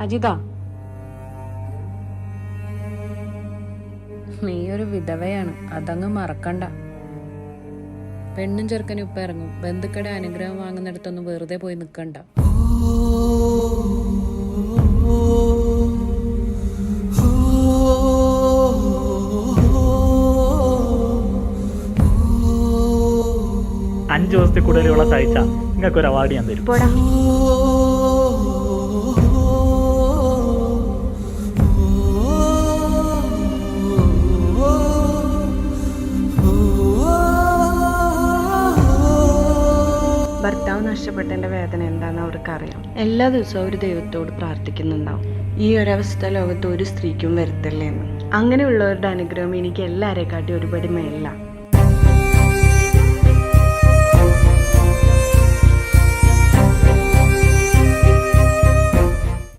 അജിത, നീ ഒരു വിധവയാണ്, അതങ്ങ് മറക്കണ്ട. പെണ്ണും ചെറുക്കനും ഇപ്പം ഇറങ്ങും. ബന്ധുക്കളുടെ അനുഗ്രഹം വാങ്ങുന്നിടത്തൊന്നും വെറുതെ പോയി നിൽക്കണ്ട. അഞ്ച് ദിവസത്തിൽ കൂടുതൽ ഇവിടെ സഹിച്ച നിങ്ങൾക്ക് ഒരു അവാർഡ് ഞാൻ തരും. ഭർത്താവ് നഷ്ടപ്പെട്ടതിൻ്റെ വേദന എന്താണെന്ന് അവർക്കറിയാം. എല്ലാ ദിവസവും ഒരു ദൈവത്തോട് പ്രാർത്ഥിക്കുന്നുണ്ടാവും, ഈ ഒരവസ്ഥ ലോകത്ത് ഒരു സ്ത്രീക്കും വരുത്തല്ലേ എന്ന്. അങ്ങനെയുള്ളവരുടെ അനുഗ്രഹം എനിക്ക് എല്ലാവരെക്കാട്ടി ഒരുപടി മേലില്ല.